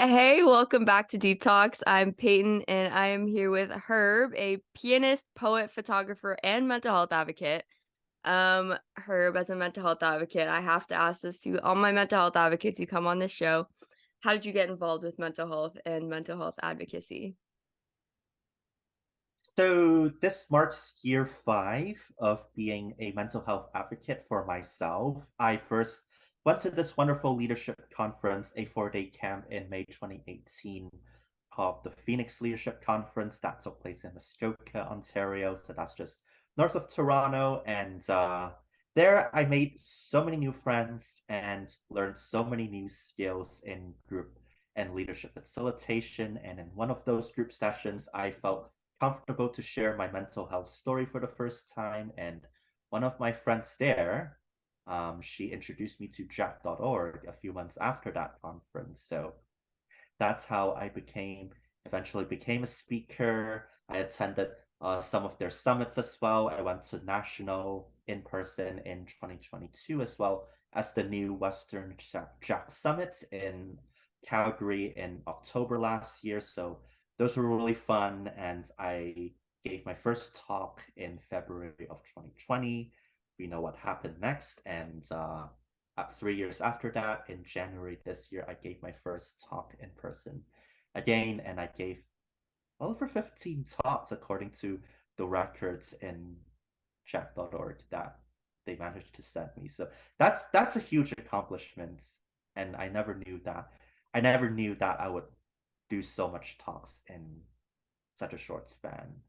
Hey, welcome back to Deep Talks. I'm Peyton and I am here with Herb, a pianist, poet, photographer, and mental health advocate. Herb, as a mental health advocate, I have to ask this to all my mental health advocates who come on this show. How did you get involved with mental health and mental health advocacy? So this marks year 5 of being a mental health advocate for myself. I first went to this wonderful leadership conference, a 4-day camp in May 2018 called the Phoenix Leadership Conference that took place in Muskoka, Ontario. So that's just north of Toronto. And there I made so many new friends and learned so many new skills in group and leadership facilitation. And in one of those group sessions, I felt comfortable to share my mental health story for the first time. And one of my friends there, she introduced me to Jack.org a few months after that conference. So that's how I eventually became a speaker. I attended some of their summits as well. I went to national in person in 2022 as well as the new Western Jack Summit in Calgary in October last year. So those were really fun. And I gave my first talk in February of 2020. We know what happened next. And 3 years after that, in January this year, I gave my first talk in person again, and I gave well over 15 talks according to the records in chat.org that they managed to send me. So that's a huge accomplishment, and I never knew that I would do so much talks in such a short span.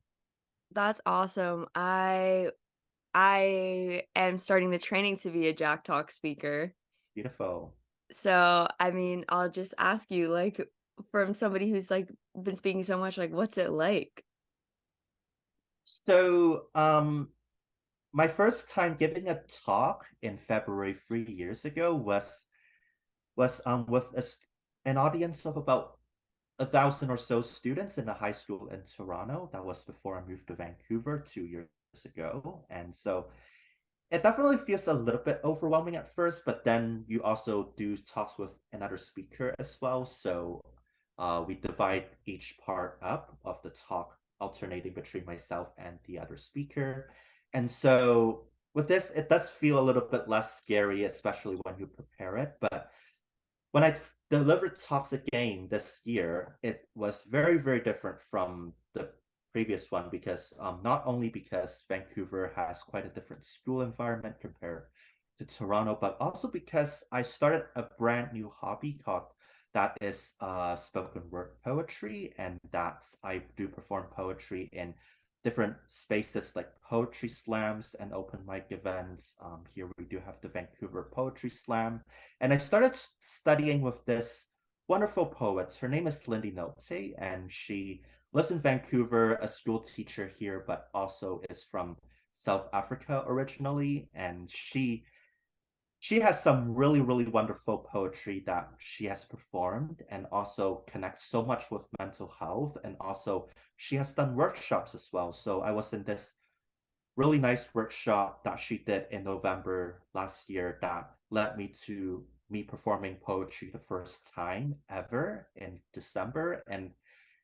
That's awesome. I am starting the training to be a Jack Talk speaker. Beautiful. So, I mean, I'll just ask you, like, from somebody who's like been speaking so much, like, what's it like? So, my first time giving a talk in February 3 years ago was with an audience of about 1,000 or so students in a high school in Toronto. That was before I moved to Vancouver 2 years ago. And so it definitely feels a little bit overwhelming at first, but then you also do talks with another speaker as well. So we divide each part up of the talk, alternating between myself and the other speaker. And so with this, it does feel a little bit less scary, especially when you prepare it. But when I delivered talks again this year, it was very, very different from the previous one because not only because Vancouver has quite a different school environment compared to Toronto, but also because I started a brand new hobby called that is spoken word poetry, and that I do perform poetry in different spaces like poetry slams and open mic events. Here we do have the Vancouver Poetry Slam, and I started studying with this wonderful poet. Her name is Lindy Nolte, and she lives in Vancouver, a school teacher here, but also is from South Africa originally. And she has some really, really wonderful poetry that she has performed and also connects so much with mental health. And also, she has done workshops as well. So I was in this really nice workshop that she did in November last year that led me to me performing poetry the first time ever in December. And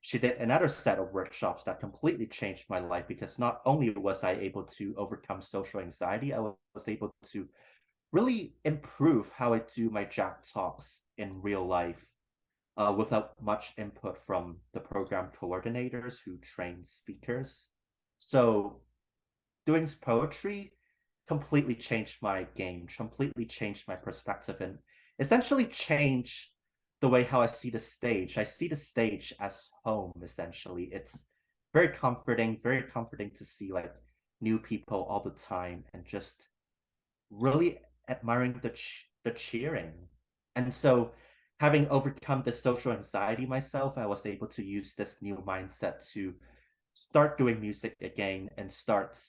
she did another set of workshops that completely changed my life because not only was I able to overcome social anxiety, I was able to really improve how I do my Jack talks in real life without much input from the program coordinators who train speakers. So doing poetry completely changed my game, completely changed my perspective, and essentially changed the way how I see the stage. I see the stage as home, essentially. It's very comforting to see like new people all the time and just really admiring the cheering. And so, having overcome the social anxiety myself, I was able to use this new mindset to start doing music again and start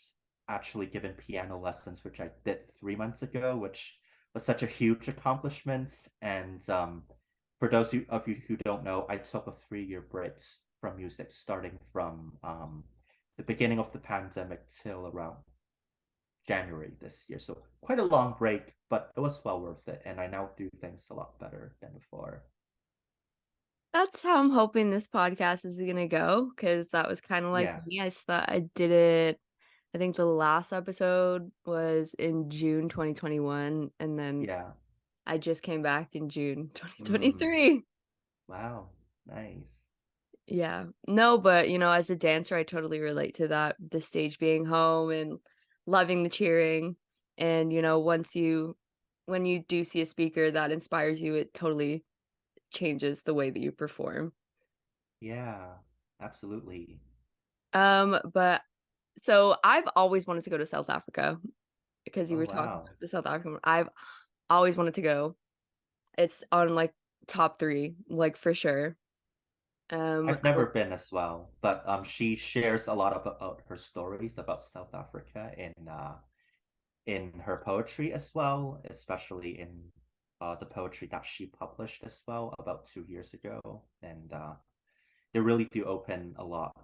actually giving piano lessons, which I did 3 months ago, which was such a huge accomplishment. And for those of you who don't know, I took a 3 year break from music, starting from the beginning of the pandemic till around January this year. So quite a long break, but it was well worth it. And I now do things a lot better than before. That's how I'm hoping this podcast is gonna go, because that was kinda like Yeah, me. I did it. I think the last episode was in June 2021, and then yeah. I just came back in June Mm, 2023. wow, nice. Yeah. No, but, as a dancer, I totally relate to that, the stage being home and loving the cheering, and, when you do see a speaker that inspires you, it totally changes the way that you perform. Yeah, absolutely. But so I've always wanted to go to South Africa because you Oh, were talking wow. about the South African one. I've always wanted to go. It's on, like, top 3, like, for sure. I've I never been as well, but she shares a lot about her stories about South Africa in her poetry as well, especially in the poetry that she published as well about 2 years ago. And they really do open a lot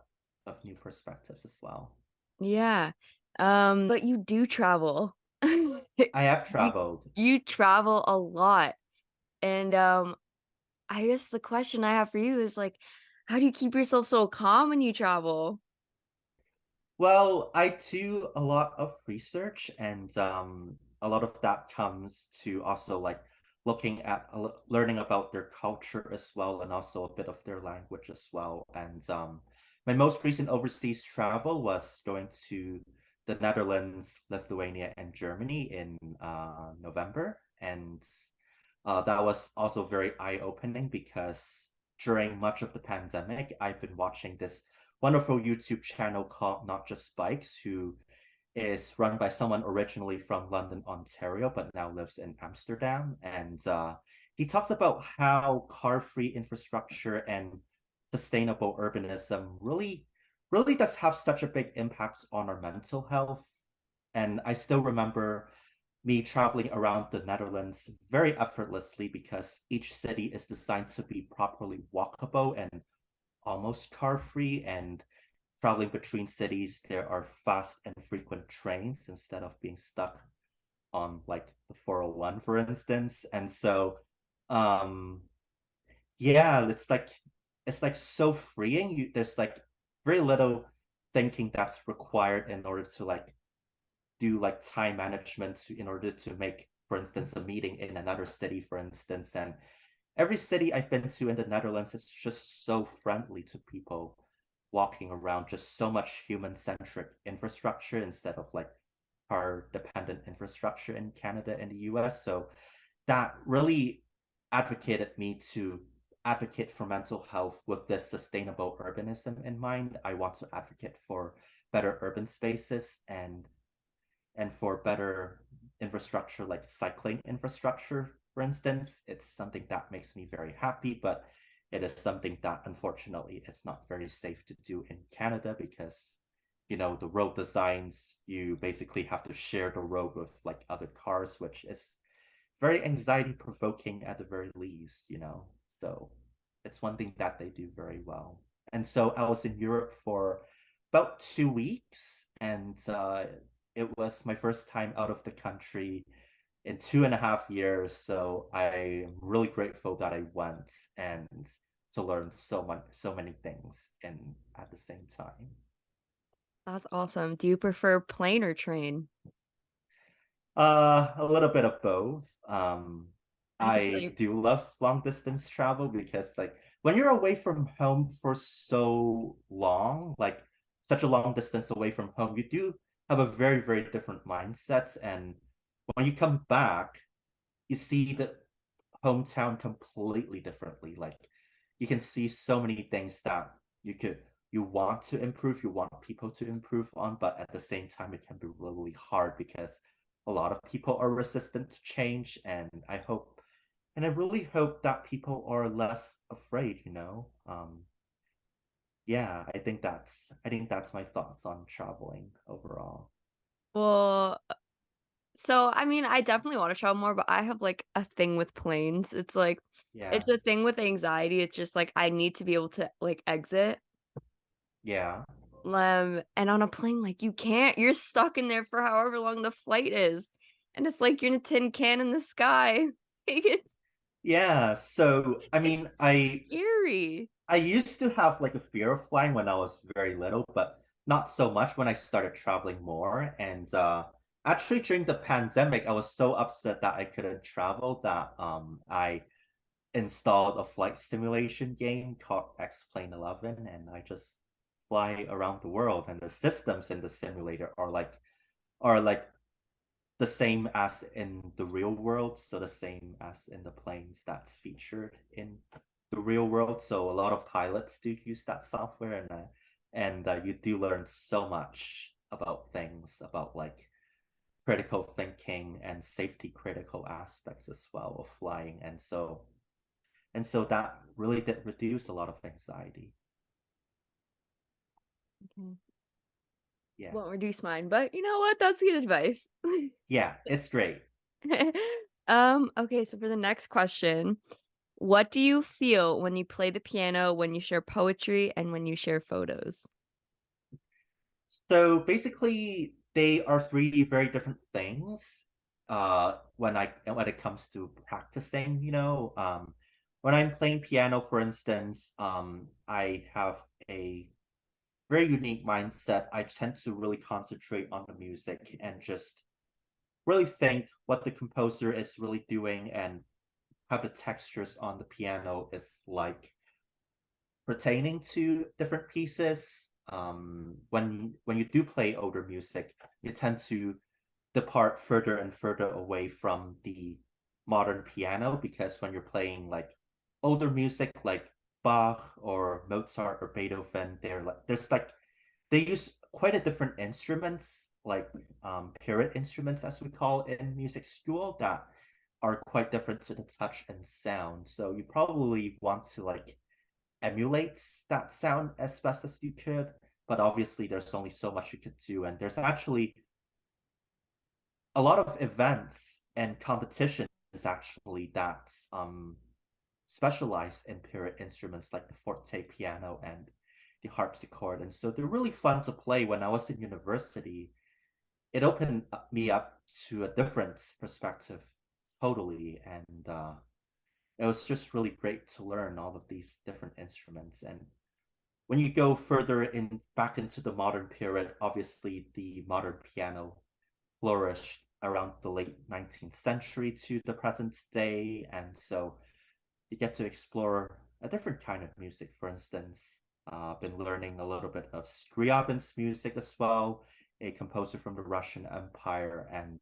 of new perspectives as well. Yeah. But you do travel. I have You traveled. you travel a lot, and, I guess the question I have for you is, like, how do you keep yourself so calm when you travel? Well, I do a lot of research, and a lot of that comes to also like looking at learning about their culture as well, and also a bit of their language as well. And my most recent overseas travel was going to the Netherlands, Lithuania, and Germany in November, and that was also very eye-opening because during much of the pandemic, I've been watching this wonderful YouTube channel called Not Just Bikes, who is run by someone originally from London, Ontario, but now lives in Amsterdam. And he talks about how car-free infrastructure and sustainable urbanism really does have such a big impact on our mental health. And I still remember me traveling around the Netherlands very effortlessly because each city is designed to be properly walkable and almost car free. And traveling between cities, there are fast and frequent trains instead of being stuck on like the 401, for instance. And so, um, yeah, it's like so freeing. There's like very little thinking that's required in order to like do like time management in order to make, for instance, a meeting in another city, for instance. And every city I've been to in the Netherlands is just so friendly to people walking around, just so much human-centric infrastructure instead of like car-dependent infrastructure in Canada and the US. So that really advocated me to advocate for mental health with this sustainable urbanism in mind. I want to advocate for better urban spaces and for better infrastructure like cycling infrastructure, for instance. It's something that makes me very happy, but it is something that unfortunately it's not very safe to do in Canada because the road designs, you basically have to share the road with like other cars, which is very anxiety provoking at the very least. So it's one thing that they do very well. And so I was in Europe for about 2 weeks, and it was my first time out of the country in 2.5 years. So I'm really grateful that I went and to learn so many things and at the same time. That's awesome. Do you prefer plane or train? A little bit of both. I can tell I you. do love long distance travel because like when you're away from home for so long, like such a long distance away from home, you do have a very, very different mindset. And when you come back, you see the hometown completely differently. Like you can see so many things that you want to improve, you want people to improve on, but at the same time it can be really hard because a lot of people are resistant to change. And I really hope that people are less afraid. Yeah, I think that's my thoughts on traveling overall. Well, so, I mean, I definitely wanna travel more, but I have, like, a thing with planes. Yeah, It's a thing with anxiety. It's just, like, I need to be able to, like, exit. yeah. And on a plane, like, you can't. You're stuck in there for however long the flight is, and it's like you're in a tin can in the sky. Like, Yeah, so I mean, It's scary. I used to have like a fear of flying when I was very little, but not so much when I started traveling more. And actually during the pandemic, I was so upset that I couldn't travel that I installed a flight simulation game called X-Plane 11, and I just fly around the world. And the systems in the simulator are like the same as in the real world, so the same as in the planes that's featured in the real world. So a lot of pilots do use that software, and you do learn so much about things about like critical thinking and safety critical aspects as well of flying, and so that really did reduce a lot of anxiety. Okay. Yeah, Won't reduce mine, but you know what? That's good advice. yeah, it's great. Okay, so for the next question, what do you feel when you play the piano, when you share poetry, and when you share photos? So basically, they are three very different things. When it comes to practicing, when I'm playing piano, for instance, I have a very unique mindset. I tend to really concentrate on the music and just really think what the composer is really doing and how the textures on the piano is like pertaining to different pieces. When you do play older music, you tend to depart further and further away from the modern piano because when you're playing like older music like Bach or Mozart or Beethoven, there's like they use quite a different instruments like period instruments as we call it in music school that are quite different to the touch and sound. So you probably want to like emulates that sound as best as you could. But obviously, there's only so much you could do. And there's actually a lot of events and competitions actually that specialize in period instruments like the forte piano and the harpsichord. And so they're really fun to play. When I was in university, it opened me up to a different perspective totally. And it was just really great to learn all of these different instruments. And when you go further in back into the modern period, obviously the modern piano flourished around the late 19th century to the present day, and so you get to explore a different kind of music. For instance, been learning a little bit of Scriabin's music as well, a composer from the Russian Empire, and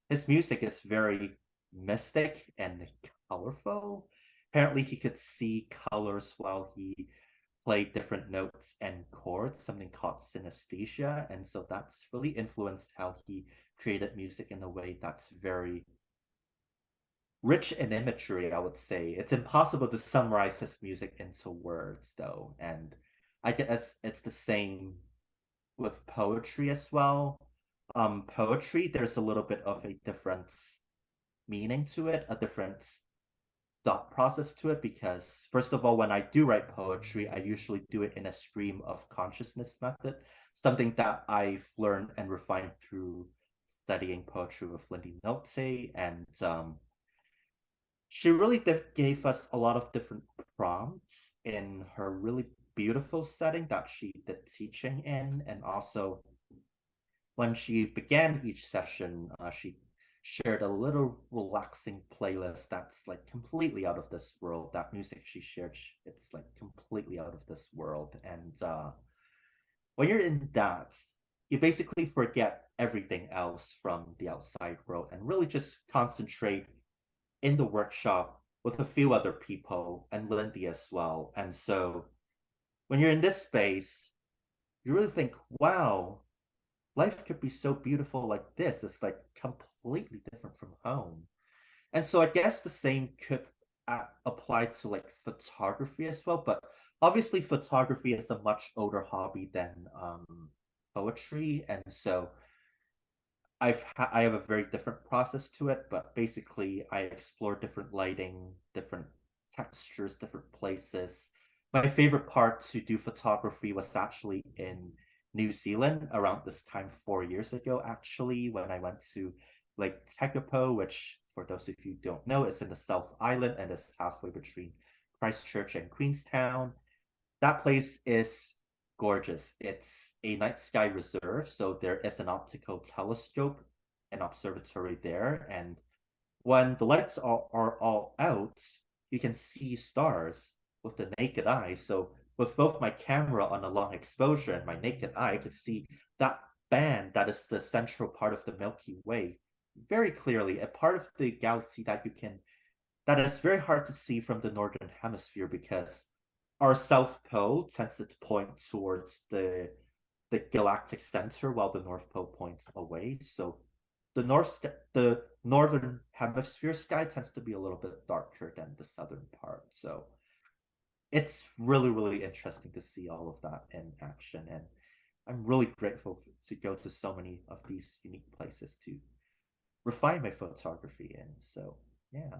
his music is very mystic and colorful. Apparently, he could see colors while he played different notes and chords, something called synesthesia. And so that's really influenced how he created music in a way that's very rich in imagery, I would say. It's impossible to summarize his music into words, though. And I guess it's the same with poetry as well. Poetry, there's a little bit of a different meaning to it, a different thought process to it because first of all when I do write poetry I usually do it in a stream of consciousness method, something that I've learned and refined through studying poetry with Lindy Nolte, and she really gave us a lot of different prompts in her really beautiful setting that she did teaching in, and also when she began each session, she shared a little relaxing playlist that's like completely out of this world. That music she shared, it's like completely out of this world. And when you're in that, you basically forget everything else from the outside world and really just concentrate in the workshop with a few other people and Lindy as well. And so when you're in this space, you really think, wow, life could be so beautiful like this. It's like completely different from home. And so I guess the same could apply to like photography as well. But obviously, photography is a much older hobby than poetry. And so I have a very different process to it. But basically, I explore different lighting, different textures, different places. My favorite part to do photography was actually in New Zealand around this time 4 years ago, actually, when I went to Lake Tekapo, which for those of you who don't know, it's in the South Island and it's halfway between Christchurch and Queenstown. That place is gorgeous. It's a night sky reserve, so there is an optical telescope, an observatory there, and when the lights are all out, you can see stars with the naked eye. So with both my camera on a long exposure and my naked eye, I could see that band that is the central part of the Milky Way very clearly, a part of the galaxy that is very hard to see from the northern hemisphere because our south pole tends to point towards the galactic center while the North Pole points away. So the northern hemisphere sky tends to be a little bit darker than the southern part. So it's really, really interesting to see all of that in action. And I'm really grateful to go to so many of these unique places to refine my photography in. So yeah.